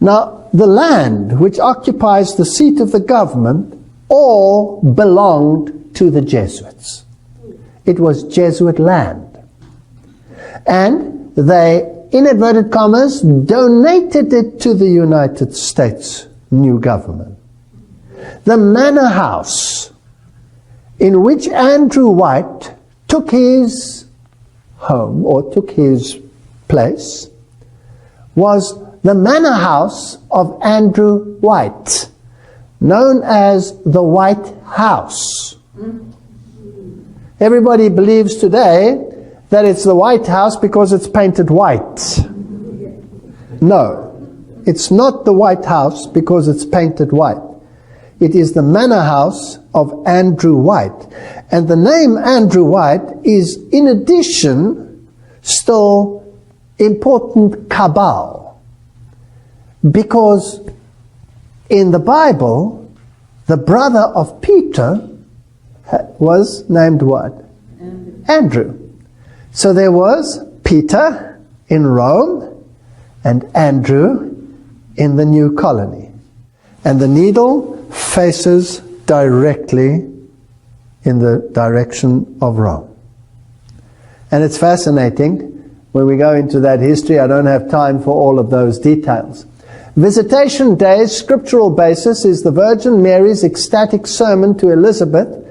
Now, the land which occupies the seat of the government all belonged to the Jesuits. It was Jesuit land. And they, in inverted commas, donated it to the United States new government. The manor house in which Andrew White took his home, or took his place, was the manor house of Andrew White, known as the White House. Everybody believes today that it's the White House because it's painted white. No, it's not the White House because it's painted white. It is the manor house of Andrew White. And the name Andrew White is, in addition, still important cabal. Because in the Bible, the brother of Peter was named what? Andrew. So there was Peter in Rome and Andrew in the new colony. And the needle faces directly in the direction of Rome. And it's fascinating when we go into that history. I don't have time for all of those details. Visitation Day's scriptural basis is the Virgin Mary's ecstatic sermon to Elizabeth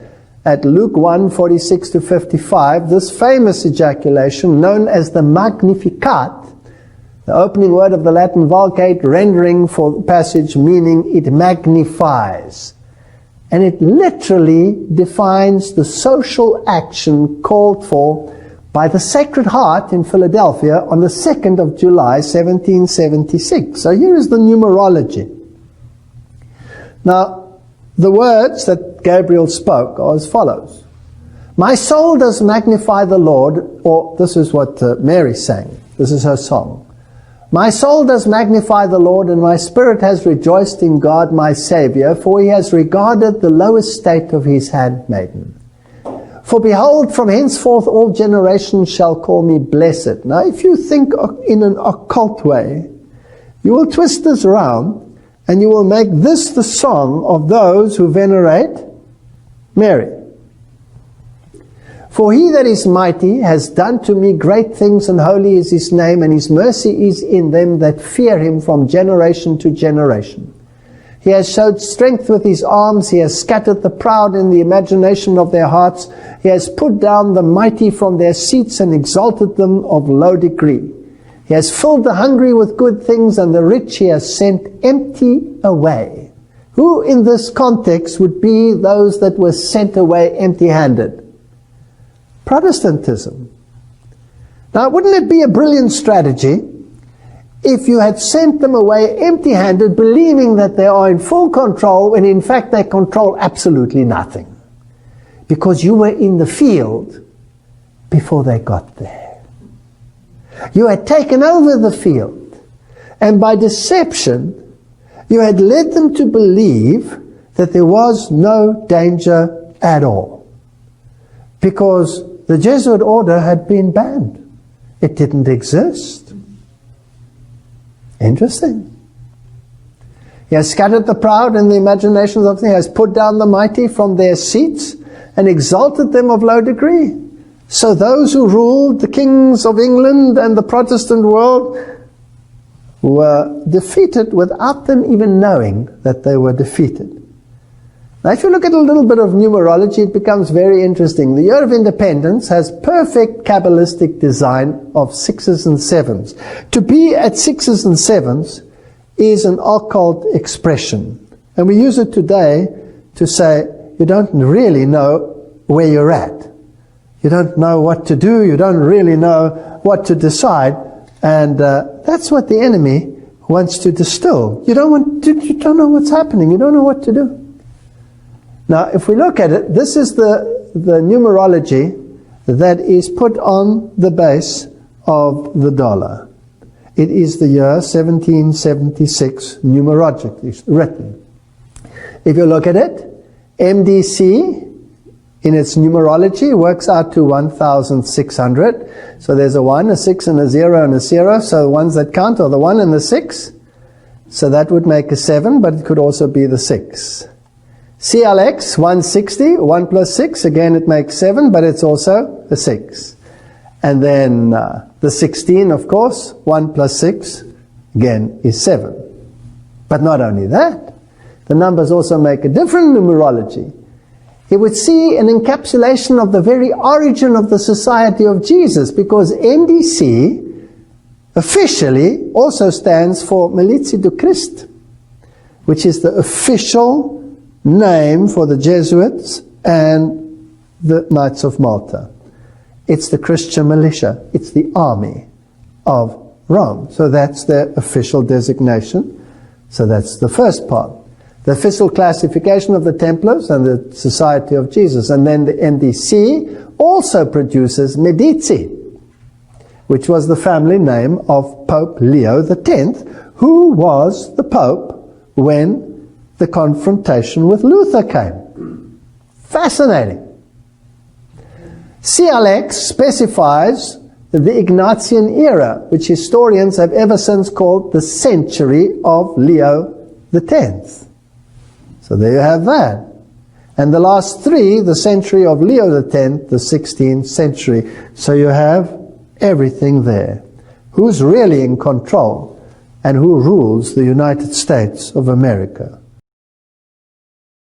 at Luke 1:46 to 55. This famous ejaculation, known as the Magnificat, the opening word of the Latin Vulgate, rendering for the passage meaning it magnifies. And it literally defines the social action called for by the Sacred Heart in Philadelphia on the 2nd of July, 1776. So here is the numerology. Now, the words that Gabriel spoke are as follows. My soul does magnify the Lord, or this is what Mary sang. This is her song. My soul does magnify the Lord, and my spirit has rejoiced in God my Savior, for he has regarded the low estate of his handmaiden. For behold, from henceforth all generations shall call me blessed. Now, if you think in an occult way, you will twist this around, and you will make this the song of those who venerate Mary. For he that is mighty has done to me great things, and holy is his name, and his mercy is in them that fear him from generation to generation. He has showed strength with his arms. He has scattered the proud in the imagination of their hearts. He has put down the mighty from their seats and exalted them of low degree. He has filled the hungry with good things, and the rich he has sent empty away. Who in this context would be those that were sent away empty-handed? Protestantism. Now, wouldn't it be a brilliant strategy if you had sent them away empty-handed, believing that they are in full control, when in fact they control absolutely nothing? Because you were in the field before they got there. You had taken over the field, and by deception, you had led them to believe that there was no danger at all. Because the Jesuit order had been banned. It didn't exist. Interesting. He has scattered the proud in the imaginations of them. He has put down the mighty from their seats and exalted them of low degree. So those who ruled, the kings of England and the Protestant world, were defeated without them even knowing that they were defeated. Now, if you look at a little bit of numerology, it becomes very interesting. The year of independence has perfect Kabbalistic design of 6s and 7s. To be at 6s and 7s is an occult expression. And we use it today to say you don't really know where you're at. You don't know what to do. You don't really know what to decide. And that's what the enemy wants to distill. You don't know what's happening. You don't know what to do. Now, if we look at it, this is the numerology that is put on the base of the dollar. It is the year 1776 numerologically written. If you look at it, MDC in its numerology works out to 1,600. So there's a 1, a 6, and a 0, and a 0. So the ones that count are the 1 and the 6. So that would make a 7, but it could also be the 6. CLX, 160, 1 plus 6, again it makes 7, but it's also a 6. And then the 16, of course, 1 plus 6, again, is 7. But not only that, the numbers also make a different numerology. It would see an encapsulation of the very origin of the Society of Jesus, because MDC officially also stands for Militie du Christ, which is the official name for the Jesuits and the Knights of Malta. It's the Christian militia. It's the army of Rome. So that's their official designation. So that's the first part. The official classification of the Templars and the Society of Jesus. And then the MDC also produces Medici, which was the family name of Pope Leo X, who was the Pope when the confrontation with Luther came. Fascinating. CLX specifies the Ignatian era, which historians have ever since called the century of Leo X. So there you have that. And the last 3, the century of Leo X, the 16th century. So you have everything there. Who's really in control and who rules the United States of America?